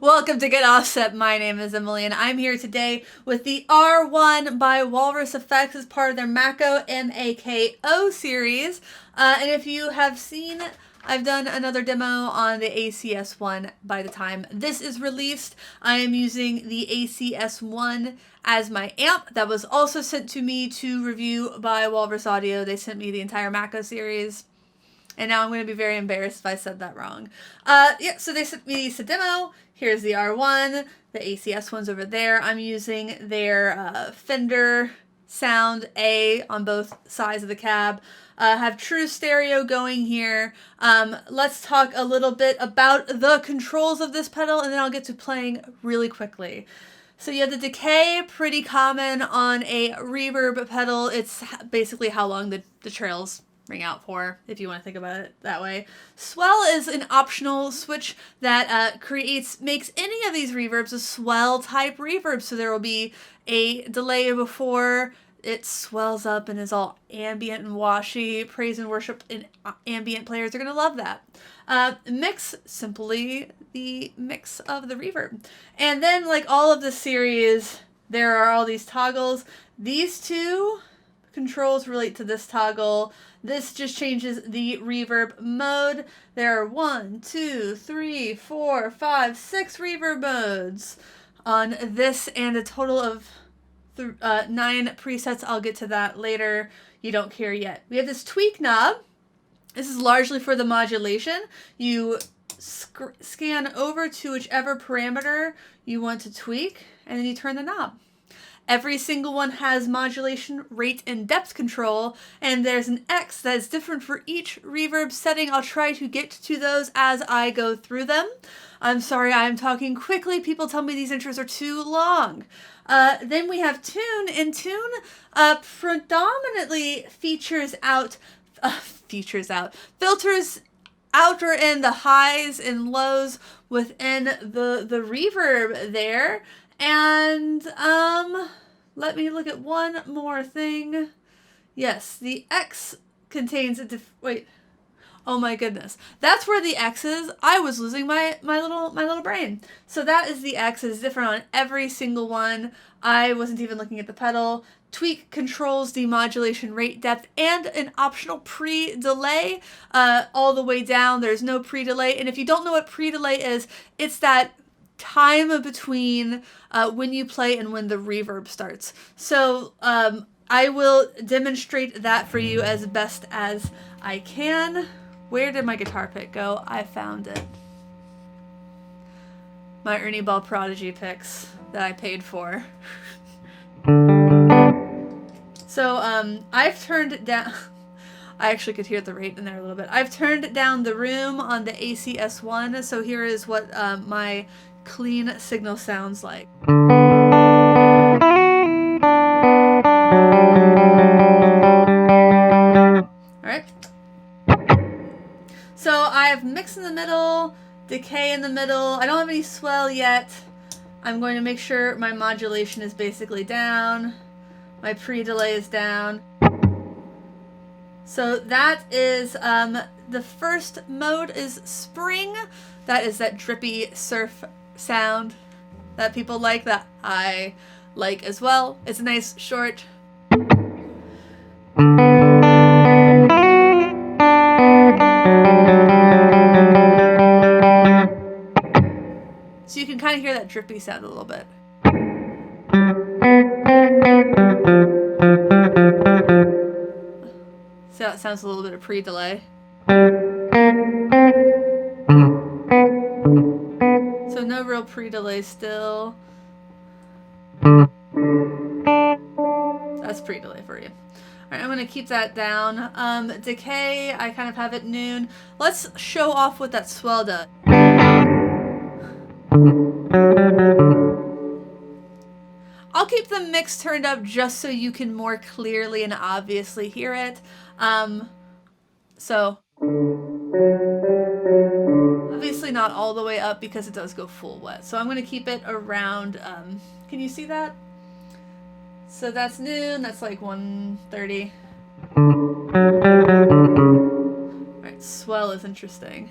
Welcome to Get Offset. My name is Emily, and I'm here today with the R1 by Walrus Effects as part of their Mako Mako series. And if you have seen, I've done another demo on the ACS1 by the time this is released. I am using the ACS1 as my amp. That was also sent to me to review by Walrus Audio. They sent me the entire Mako series. And now I'm going to be very embarrassed if I said that wrong. Yeah, so they sent me the demo. Here's the R1. The ACS one's over there. I'm using their Fender Sound A on both sides of the cab. Have true stereo going here. Let's talk a little bit about the controls of this pedal, and then I'll get to playing really quickly. So you have the decay, pretty common on a reverb pedal. It's basically how long the trails ring out for, if you want to think about it that way. Swell is an optional switch that makes any of these reverbs a swell type reverb. So there will be a delay before it swells up and is all ambient and washy. Praise and worship and ambient players are going to love that. Mix, simply the mix of the reverb. And then, like all of the series, there are all these toggles. These two controls relate to this toggle. This just changes the reverb mode. There are 1, 2, 3, 4, 5, 6 reverb modes on this, and a total of 9 presets. I'll get to that later. You don't care yet. We have this tweak knob. This is largely for the modulation. You scan over to whichever parameter you want to tweak, and then you turn the knob. Every single one has modulation, rate, and depth control, and there's an X that is different for each reverb setting. I'll try to get to those as I go through them. I'm sorry I'm talking quickly. People tell me these intros are too long. Then we have Tune, and Tune predominantly filters out out or in the highs and lows within the reverb there. And let me look at one more thing. Yes, the X contains a wait. Oh my goodness. That's where the X is. I was losing my little brain. So that is the X. It's different on every single one. I wasn't even looking at the pedal. Tweak controls the modulation, rate, depth, and an optional pre-delay all the way down. There's no pre-delay. And if you don't know what pre-delay is, it's that time between when you play and when the reverb starts. So I will demonstrate that for you as best as I can. Where did my guitar pick go? I found it. My Ernie Ball Prodigy picks that I paid for. So I've turned it down. I actually could hear the rate in there a little bit. I've turned down the room on the ACS1. So here is what my clean signal sounds like. Alright. So I have mix in the middle, decay in the middle. I don't have any swell yet. I'm going to make sure my modulation is basically down. My pre-delay is down. So that is the first mode is spring. That is that drippy surf sound that people like, that I like as well. It's a nice short. So you can kind of hear that drippy sound a little bit. So that sounds a little bit of pre-delay. So no real pre-delay still. That's pre-delay for you. Alright, I'm going to keep that down. Decay, I kind of have it noon. Let's show off what that swell does. I'll keep the mix turned up just so you can more clearly and obviously hear it. So obviously not all the way up because it does go full wet. So I'm going to keep it around, can you see that? So that's noon, that's like 1:30. Alright, swell is interesting.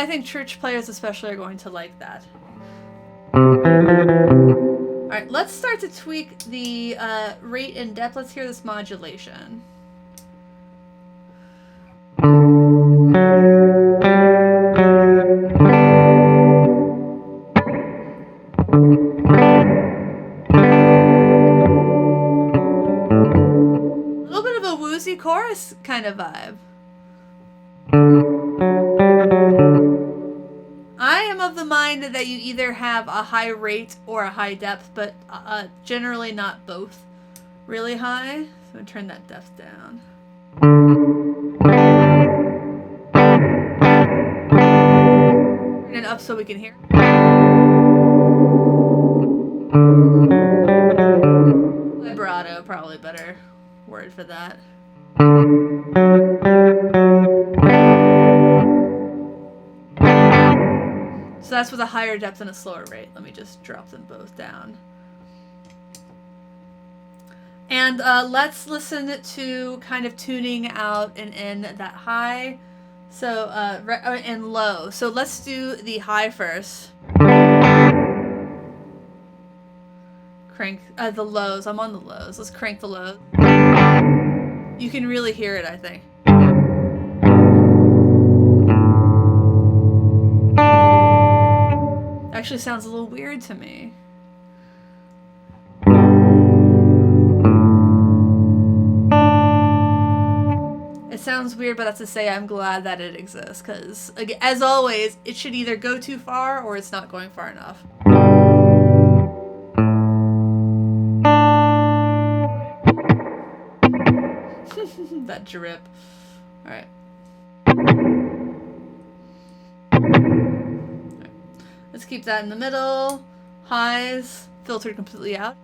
think church players especially are going to like that. Alright, let's start to tweak the rate and depth. Let's hear this modulation. A little bit of a woozy chorus kind of vibe. I am of the mind that you either have a high rate or a high depth, but generally not both really high. So I'm going to turn that depth down. Turn it up so we can hear. Vibrato, probably a better word for that. So that's with a higher depth and a slower rate. Let me just drop them both down. And let's listen to kind of tuning out and in that high. So, and low. So let's do the high first. Crank the lows. I'm on the lows. Let's crank the lows. You can really hear it, I think. Actually sounds a little weird to me. It sounds weird, but that's to say I'm glad that it exists, because as always, it should either go too far or it's not going far enough. That drip. All right. Let's keep that in the middle. Highs, filtered completely out.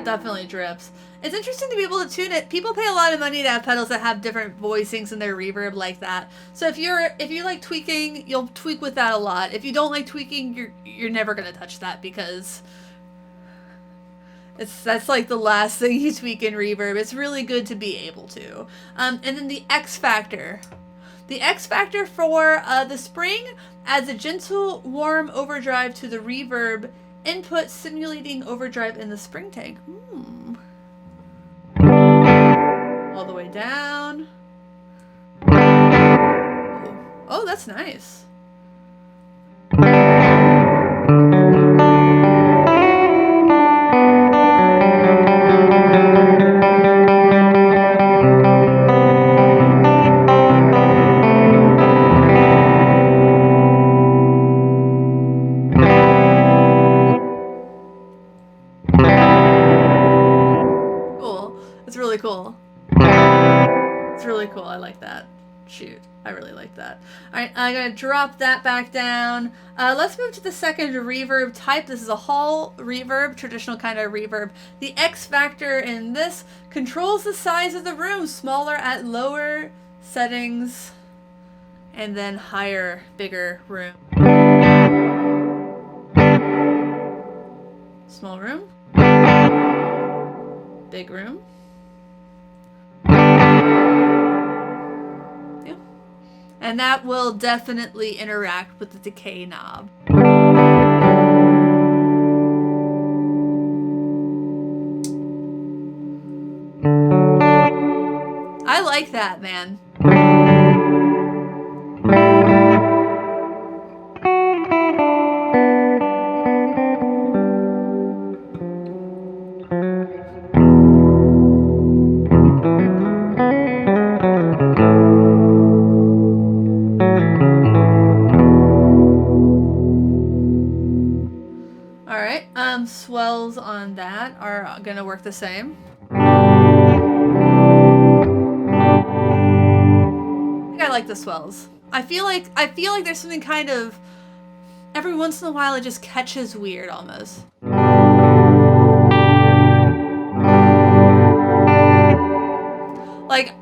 Definitely drips. It's interesting to be able to tune it. People pay a lot of money to have pedals that have different voicings in their reverb like that. So if you like tweaking, you'll tweak with that a lot. If you don't like tweaking, you're never gonna touch that, because that's like the last thing you tweak in reverb. It's really good to be able to. And then the X factor. The X factor for the spring adds a gentle, warm overdrive to the reverb input, simulating overdrive in the spring tank. All the way down. Oh, that's nice. Cool. It's really cool. I like that. Shoot. I really like that. Alright, I'm going to drop that back down. Let's move to the second reverb type. This is a hall reverb, traditional kind of reverb. The X factor in this controls the size of the room, smaller at lower settings, and then higher, bigger room. Small room. Big room. And that will definitely interact with the decay knob. I like that, man. gonna work the same. I like the swells. I feel like there's something kind of, every once in a while it just catches weird almost. Like,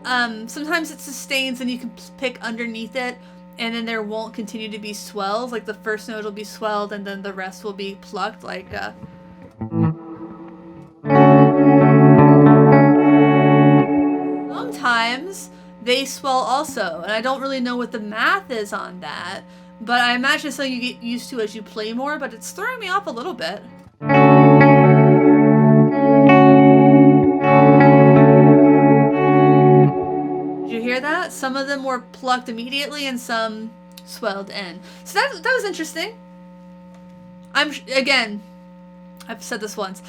sometimes it sustains and you can pick underneath it, and then there won't continue to be swells. Like, the first note will be swelled and then the rest will be plucked, like, sometimes they swell also, and I don't really know what the math is on that, but I imagine it's something you get used to as you play more, but it's throwing me off a little bit. Did you hear that? Some of them were plucked immediately and some swelled in. So that was interesting. Again, I've said this once.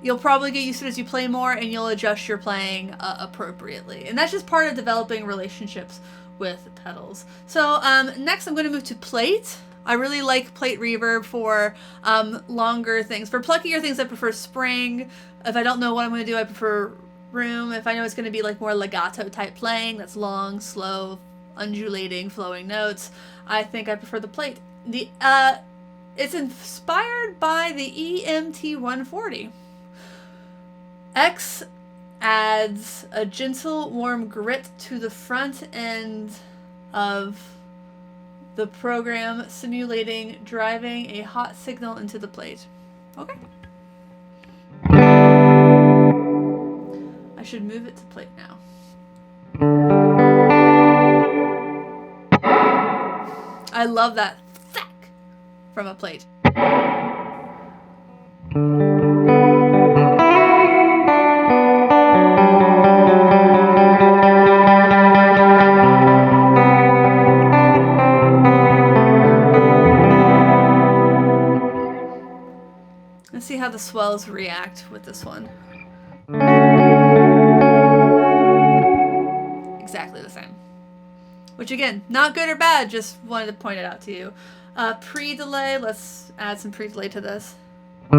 You'll probably get used to it as you play more, and you'll adjust your playing appropriately. And that's just part of developing relationships with pedals. So next I'm going to move to plate. I really like plate reverb for longer things. For pluckier things, I prefer spring. If I don't know what I'm going to do, I prefer room. If I know it's going to be like more legato type playing, that's long, slow, undulating, flowing notes, I think I prefer the plate. It's inspired by the EMT 140. X adds a gentle, warm grit to the front end of the program, simulating driving a hot signal into the plate. Okay. I should move it to plate now. I love that thack from a plate. Let's see how the swells react with this one. Exactly the same. Which again, not good or bad, just wanted to point it out to you. Pre-delay, let's add some pre-delay to this. So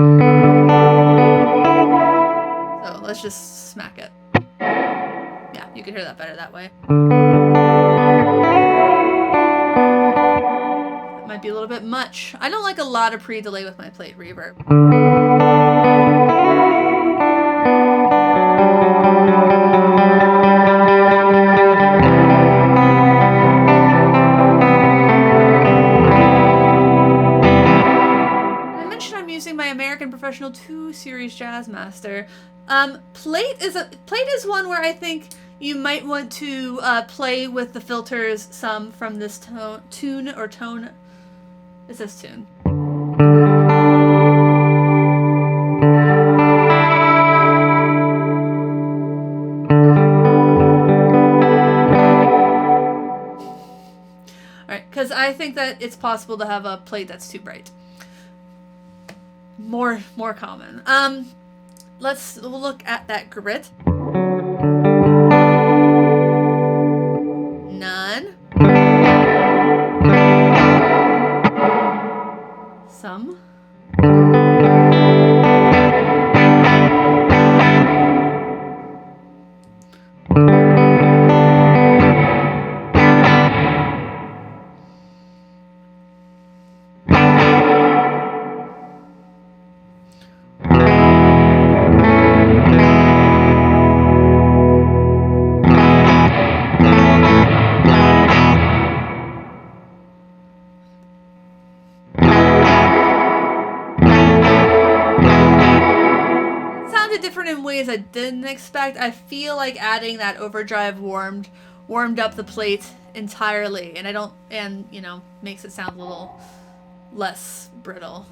let's just smack it. Yeah, you can hear that better that way. That might be a little bit much. I don't like a lot of pre-delay with my plate reverb. Professional 2 Series Jazzmaster. Plate is one where I think you might want to play with the filters some from this tune. It says tune. Alright, because I think that it's possible to have a plate that's too bright. More common. Let's look at that grit. None. Some. Different in ways I didn't expect. I feel like adding that overdrive warmed up the plate entirely, and you know, makes it sound a little less brittle.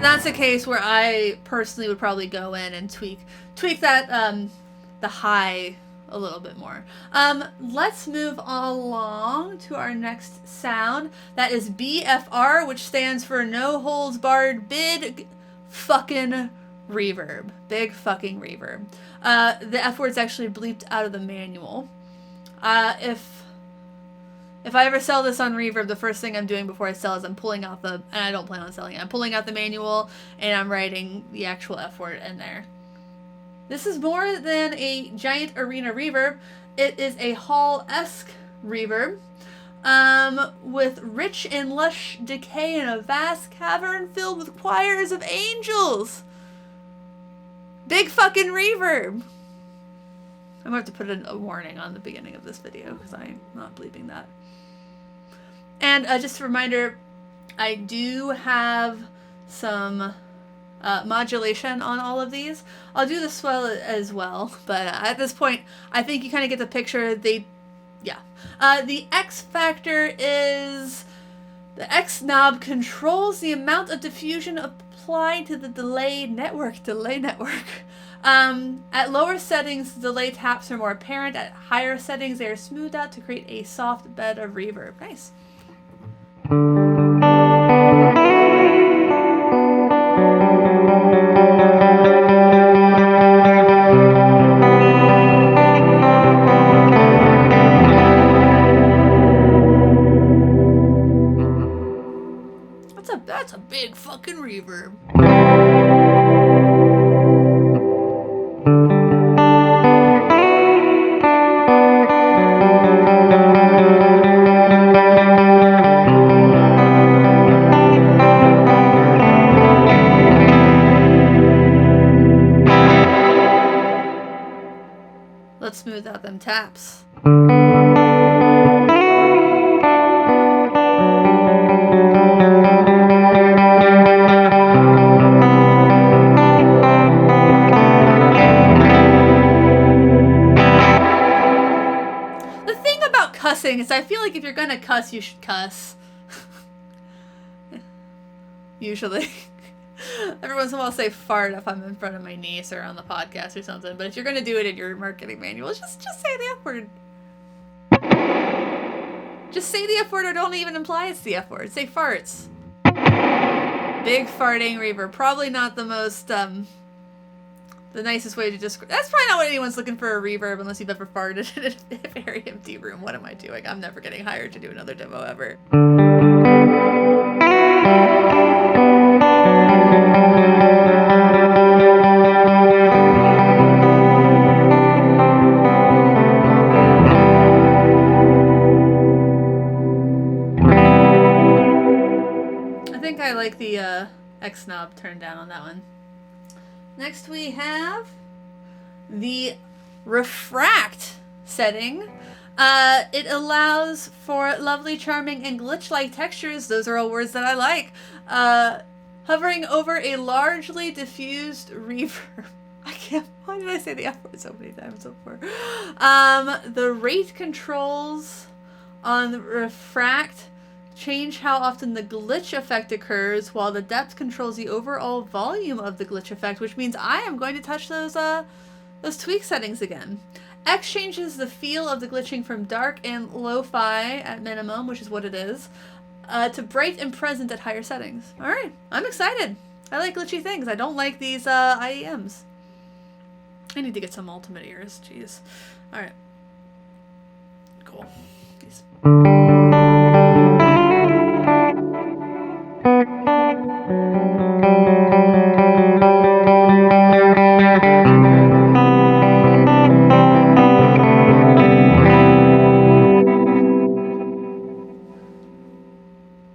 That's a case where I personally would probably go in and tweak that the high a little bit more. Let's move along to our next sound. That is BFR, which stands for No Holds Barred Big Fucking Reverb. Big fucking reverb. The F word's actually bleeped out of the manual. If If I ever sell this on Reverb, the first thing I'm doing before I sell is I'm pulling out the, and I don't plan on selling it, I'm pulling out the manual and I'm writing the actual F word in there. This is more than a giant arena reverb. It is a hall-esque reverb with rich and lush decay in a vast cavern filled with choirs of angels. Big fucking reverb. I'm going to have to put a warning on the beginning of this video because I'm not bleeping that. And just a reminder, I do have some modulation on all of these. I'll do the swell as well, but at this point, I think you kind of get the picture. The X factor is the X knob controls the amount of diffusion applied to the delay network. At lower settings, the delay taps are more apparent. At higher settings, they are smoothed out to create a soft bed of reverb. Nice. That's a big fucking reverb. Let's smooth out them taps. Is I feel like if you're gonna cuss, you should cuss. Usually. Every once in a while I'll say fart if I'm in front of my niece or on the podcast or something, but if you're gonna do it in your marketing manual, just say the F word. Just say the F word or don't even imply it's the F word. Say farts. Big farting reverb. Probably not the most, the nicest way to describe. That's probably not what anyone's looking for, a reverb, unless you've ever farted in a very empty room. What am I doing? I'm never getting hired to do another demo ever. I think I like the X knob turned down on that one. Next we have the refract setting. It allows for lovely, charming, and glitch-like textures. Those are all words that I like. Hovering over a largely diffused reverb. I can't, why did I say the F word so many times so far? The rate controls on the refract change how often the glitch effect occurs, while the depth controls the overall volume of the glitch effect, which means I am going to touch those tweak settings again. X changes the feel of the glitching from dark and lo-fi at minimum, which is what it is, to bright and present at higher settings. Alright, I'm excited. I like glitchy things. I don't like these IEMs. I need to get some ultimate ears, jeez. Alright. Cool. Peace.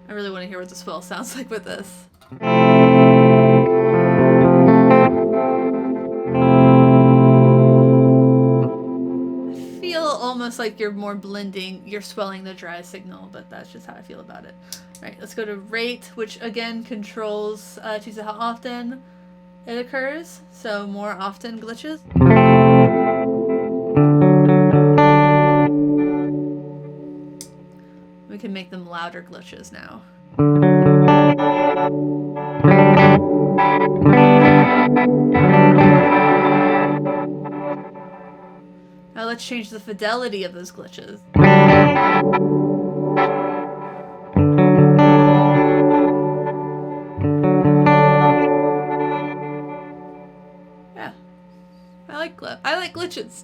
I really want to hear what the swell sounds like with this. I feel almost like you're more blending, you're swelling the dry signal, but that's just how I feel about it. All right, let's go to rate, which again controls chooses how often it occurs, so more often glitches. We can make them louder glitches now. Now let's change the fidelity of those glitches. Yeah, I like glitches.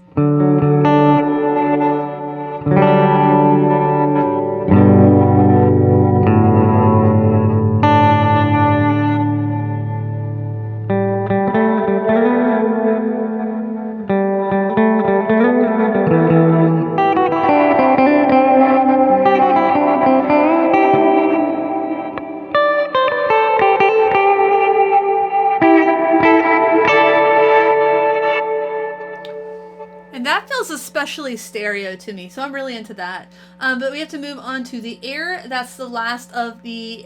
That feels especially stereo to me, so I'm really into that. But we have to move on to the air. That's the last of the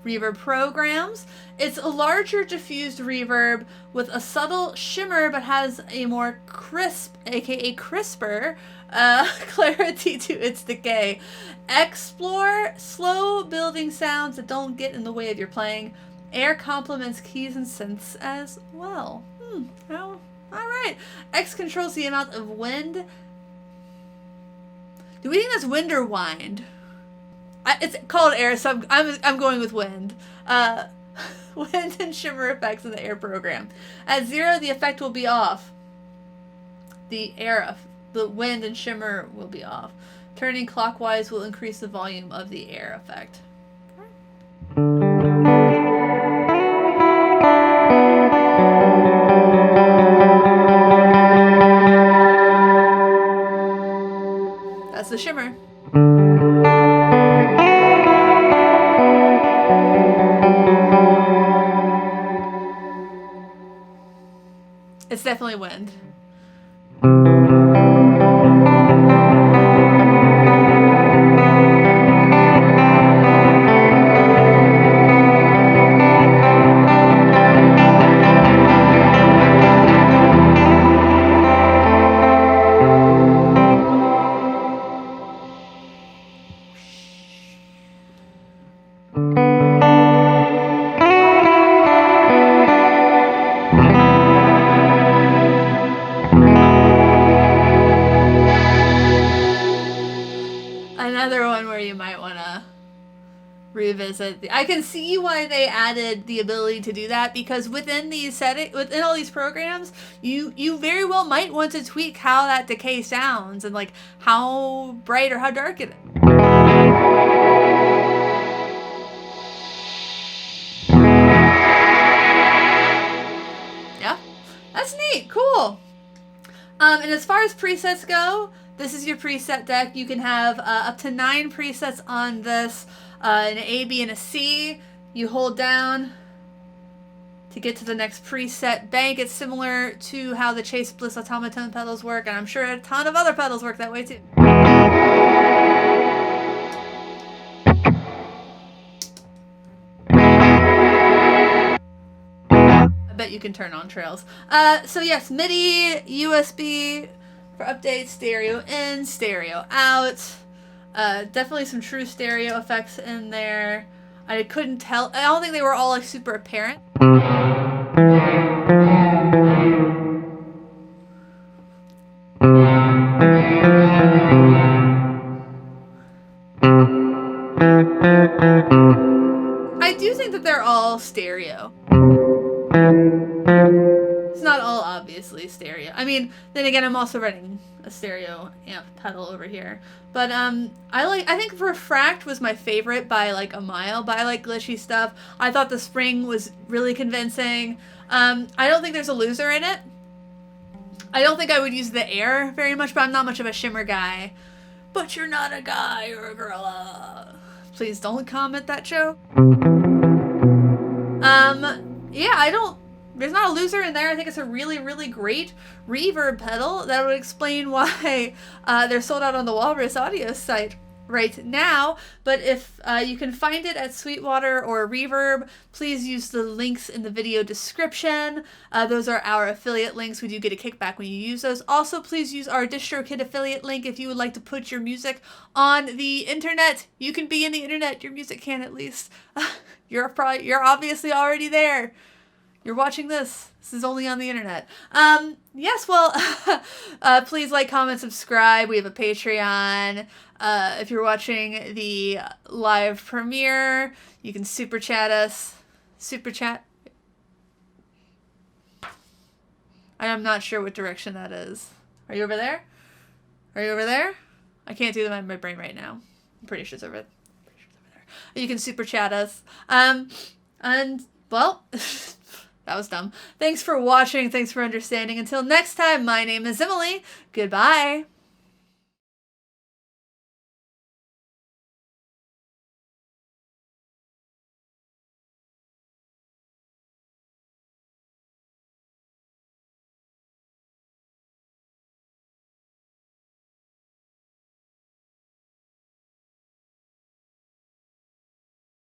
reverb programs. It's a larger diffused reverb with a subtle shimmer, but has a more crisp, aka crisper, clarity to its decay. Explore slow building sounds that don't get in the way of your playing. Air complements keys and synths as well. Oh, all right. X controls the amount of wind. Do we think that's wind or wind? It's called air, so I'm going with wind. Wind and shimmer effects in the air program. At 0, the effect will be off. The wind and shimmer will be off. Turning clockwise will increase the volume of the air effect. That's the shimmer. It's definitely wind. Another one where you might want to revisit. I can see why they added the ability to do that, because within these within all these programs, you very well might want to tweak how that decay sounds and like how bright or how dark it is. Yeah, that's neat. Cool. And as far as presets go, this is your preset deck. You can have up to 9 presets on this, an A, B, and a C. You hold down to get to the next preset bank. It's similar to how the Chase Bliss Automaton pedals work, and I'm sure a ton of other pedals work that way too. I bet you can turn on trails. So yes, MIDI, USB for updates, stereo in, stereo out. Definitely some true stereo effects in there. I couldn't tell. I don't think they were all like super apparent. I do think that they're all stereo. It's not all obviously stereo. I mean, then again, I'm also running a stereo amp pedal over here. But I think Refract was my favorite by like a mile. But I like glitchy stuff. I thought the spring was really convincing. I don't think there's a loser in it. I don't think I would use the air very much, but I'm not much of a shimmer guy. But you're not a guy or a girl. Please don't comment that joke. Yeah, there's not a loser in there. I think it's a really, really great reverb pedal. That would explain why they're sold out on the Walrus audio site right now. But if you can find it at Sweetwater or Reverb, please use the links in the video description. Those are our affiliate links. We do get a kickback when you use those. Also, please use our DistroKid affiliate link if you would like to put your music on the internet. You can be in the internet. Your music can, at least. You're obviously already there. You're watching this. This is only on the internet. Yes, well, please like, comment, subscribe. We have a Patreon. If you're watching the live premiere, you can super chat us. Super chat. I'm not sure what direction that is. Are you over there? Are you over there? I can't do that in my brain right now. I'm pretty sure it's over there. You can super chat us. And, well, that was dumb. Thanks for watching. Thanks for understanding. Until next time, my name is Emily. Goodbye.